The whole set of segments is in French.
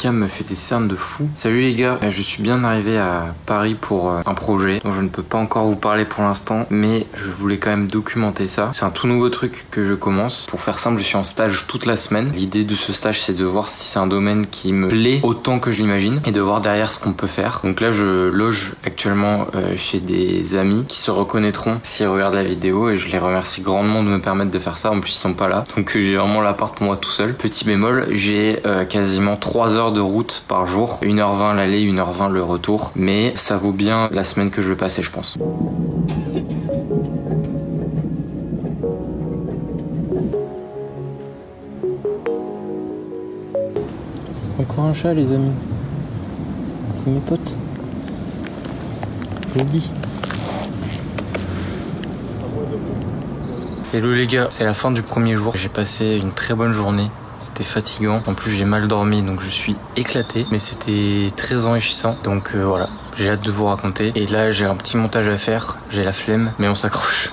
webcam me fait des cernes de fou. Salut les gars, je suis bien arrivé à Paris pour un projet dont je ne peux pas encore vous parler pour l'instant, mais je voulais quand même documenter ça. C'est un tout nouveau truc que je commence. Pour faire simple, je suis en stage toute la semaine. L'idée de ce stage, c'est de voir si c'est un domaine qui me plaît autant que je l'imagine et de voir derrière ce qu'on peut faire. Donc là, je loge actuellement chez des amis qui se reconnaîtront s'ils regardent la vidéo et je les remercie grandement de me permettre de faire ça. En plus, ils sont pas là, donc j'ai vraiment l'appart pour moi tout seul. Petit bémol, j'ai quasiment 3 heures de route par jour, 1h20 l'aller, 1h20 le retour, mais ça vaut bien la semaine que je vais passer, je pense. Encore un chat, les amis. C'est mes potes. Je vous le dis. Hello les gars, c'est la fin du premier jour. J'ai passé une très bonne journée. C'était fatigant. En plus, j'ai mal dormi, donc je suis éclaté. Mais c'était très enrichissant. Donc voilà, j'ai hâte de vous raconter. Et là, j'ai un petit montage à faire. J'ai la flemme, mais on s'accroche.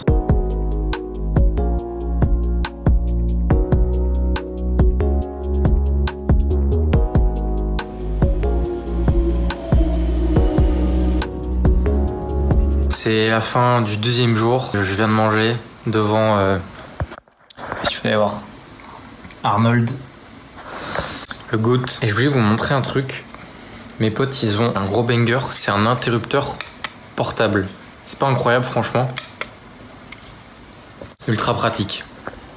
C'est la fin du deuxième jour. Je viens de manger devant... tu vas voir. Arnold. Le GOAT. Et je voulais vous montrer un truc. Mes potes, ils ont un gros banger. C'est un interrupteur portable. C'est pas incroyable, franchement. Ultra pratique.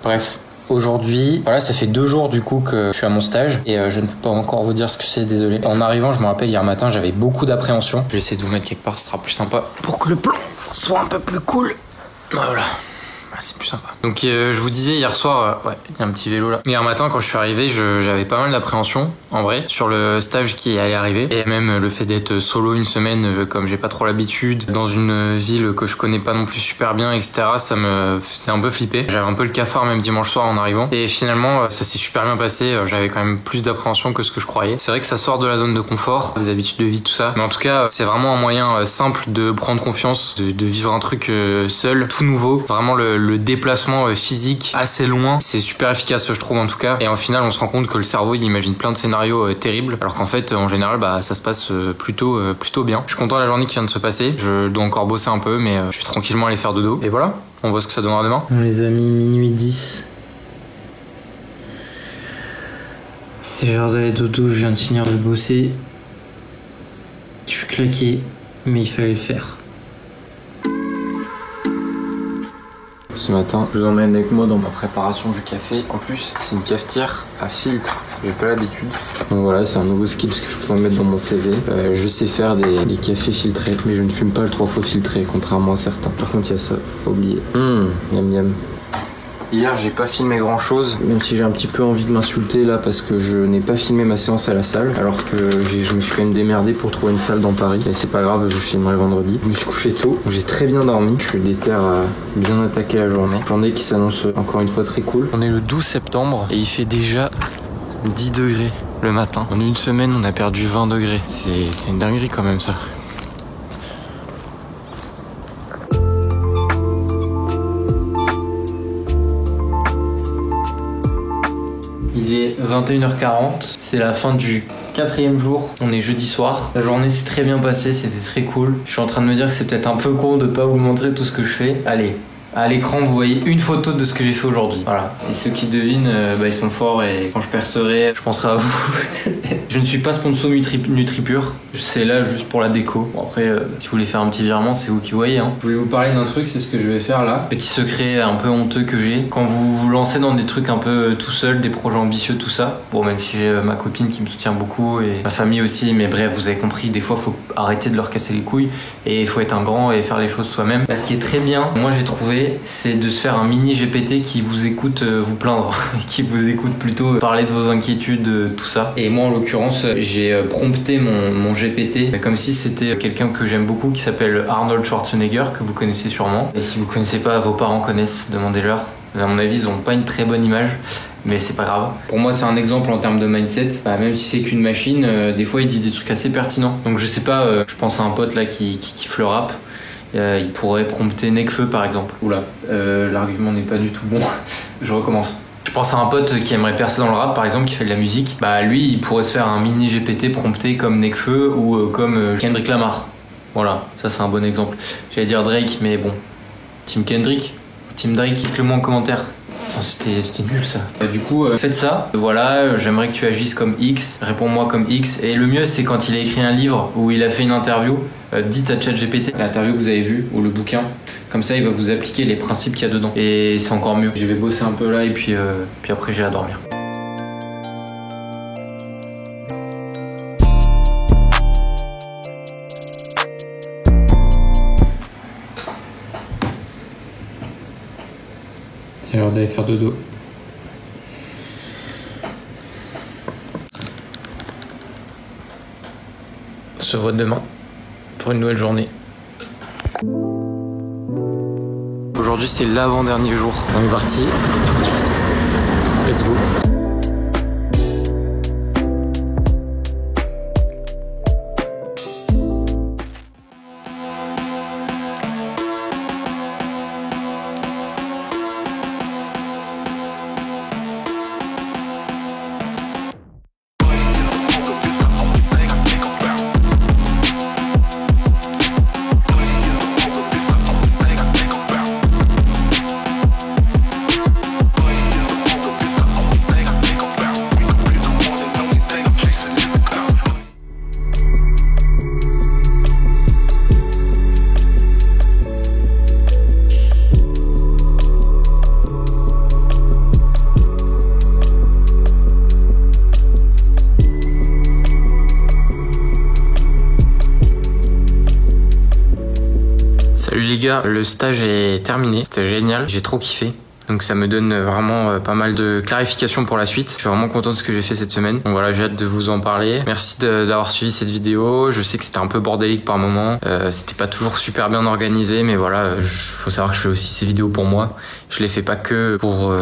Bref. Aujourd'hui, voilà, ça fait 2 jours du coup que je suis à mon stage et je ne peux pas encore vous dire ce que c'est, désolé. En arrivant, je me rappelle hier matin, j'avais beaucoup d'appréhension. Je vais essayer de vous mettre quelque part, ce sera plus sympa pour que le plan soit un peu plus cool. Voilà. C'est plus sympa. Donc je vous disais hier soir, ouais, il y a un petit vélo là. Hier matin quand je suis arrivé, j'avais pas mal d'appréhension en vrai sur le stage qui allait arriver et même le fait d'être solo une semaine comme j'ai pas trop l'habitude dans une ville que je connais pas non plus super bien, etc. Ça me c'est un peu flippé. J'avais un peu le cafard même dimanche soir en arrivant et finalement ça s'est super bien passé. J'avais quand même plus d'appréhension que ce que je croyais. C'est vrai que ça sort de la zone de confort, des habitudes de vie, tout ça. Mais en tout cas c'est vraiment un moyen simple de prendre confiance, de vivre un truc seul, tout nouveau. Vraiment le déplacement physique assez loin, c'est super efficace je trouve en tout cas. Et en final on se rend compte que le cerveau il imagine plein de scénarios terribles alors qu'en fait en général bah ça se passe plutôt bien. Je suis content de la journée qui vient de se passer. Je dois encore bosser un peu mais je vais tranquillement aller faire dodo. Et voilà, on voit ce que ça donnera demain. Bon, les amis, minuit 10. C'est l'heure d'aller dodo, je viens de finir de bosser. Je suis claqué mais il fallait le faire. Ce matin, je vous emmène avec moi dans ma préparation du café. En plus, c'est une cafetière à filtre. J'ai pas l'habitude. Donc voilà, c'est un nouveau skill que je pourrais mettre dans mon CV. Je sais faire des cafés filtrés, mais je ne fume pas le 3 fois filtré, contrairement à certains. Par contre, il y a ça, faut pas oublier. Miam miam. Hier, j'ai pas filmé grand chose, même si j'ai un petit peu envie de m'insulter là parce que je n'ai pas filmé ma séance à la salle, alors que je me suis quand même démerdé pour trouver une salle dans Paris. Et c'est pas grave, je filmerai vendredi. Je me suis couché tôt, j'ai très bien dormi. Je suis déter à bien attaquer la journée. Journée qui s'annonce encore une fois très cool. On est le 12 septembre et il fait déjà 10 degrés le matin. En une semaine, on a perdu 20 degrés. C'est une dinguerie quand même ça. Il est 21h40, c'est la fin du 4e jour, on est jeudi soir. La journée s'est très bien passée, c'était très cool. Je suis en train de me dire que c'est peut-être un peu con de pas vous montrer tout ce que je fais. Allez, à l'écran vous voyez une photo de ce que j'ai fait aujourd'hui. Voilà, et ceux qui devinent, ils sont forts et quand je percerai, je penserai à vous. Je ne suis pas sponsor NutriPure, c'est là juste pour la déco. Bon après, si vous voulez faire un petit virement, c'est vous qui voyez. Hein. Je voulais vous parler d'un truc, c'est ce que je vais faire là. Petit secret un peu honteux que j'ai. Quand vous vous lancez dans des trucs un peu tout seul, des projets ambitieux, tout ça. Bon, même si j'ai ma copine qui me soutient beaucoup et ma famille aussi, mais bref, vous avez compris, des fois, faut arrêter de leur casser les couilles et il faut être un grand et faire les choses soi-même. Là, ce qui est très bien, moi j'ai trouvé, c'est de se faire un mini GPT qui vous écoute vous plaindre, qui vous écoute plutôt parler de vos inquiétudes, tout ça. Et moi, en l'occurrence, j'ai prompté mon GPT comme si c'était quelqu'un que j'aime beaucoup qui s'appelle Arnold Schwarzenegger, que vous connaissez sûrement. Et si vous connaissez pas, vos parents connaissent, demandez-leur. À mon avis, ils ont pas une très bonne image, mais c'est pas grave. Pour moi, c'est un exemple en termes de mindset. Même si c'est qu'une machine, des fois, il dit des trucs assez pertinents. Donc je sais pas, je pense à un pote là qui kiffe le rap. Il pourrait prompter Nekfeu par exemple. Oula, l'argument n'est pas du tout bon. Je recommence. Je pense à un pote qui aimerait percer dans le rap par exemple, qui fait de la musique. Bah lui il pourrait se faire un mini GPT prompté comme Nekfeu ou comme Kendrick Lamar. Voilà, ça c'est un bon exemple. J'allais dire Drake mais bon. Team Kendrick, Team Drake, dites-le moi en commentaire. Oh, c'était nul ça. Du coup, faites ça. Voilà, j'aimerais que tu agisses comme X, réponds-moi comme X. Et le mieux, c'est quand il a écrit un livre ou il a fait une interview, dites à ChatGPT l'interview que vous avez vue ou le bouquin. Comme ça, il va vous appliquer les principes qu'il y a dedans. Et c'est encore mieux. Je vais bosser un peu là et puis après, j'ai à dormir. C'est l'heure d'aller faire dodo. On se voit demain pour une nouvelle journée. Aujourd'hui c'est l'avant-dernier jour. On est parti. Let's go. Salut les gars, le stage est terminé, c'était génial, j'ai trop kiffé. Donc ça me donne vraiment pas mal de clarifications pour la suite. Je suis vraiment content de ce que j'ai fait cette semaine. Donc voilà, j'ai hâte de vous en parler. Merci d'avoir suivi cette vidéo. Je sais que c'était un peu bordélique par moments. C'était pas toujours super bien organisé, mais voilà, faut savoir que je fais aussi ces vidéos pour moi. Je les fais pas que pour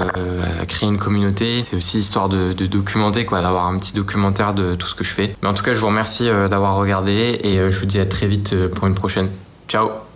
créer une communauté. C'est aussi histoire de documenter, quoi, d'avoir un petit documentaire de tout ce que je fais. Mais en tout cas, je vous remercie d'avoir regardé et je vous dis à très vite pour une prochaine. Ciao!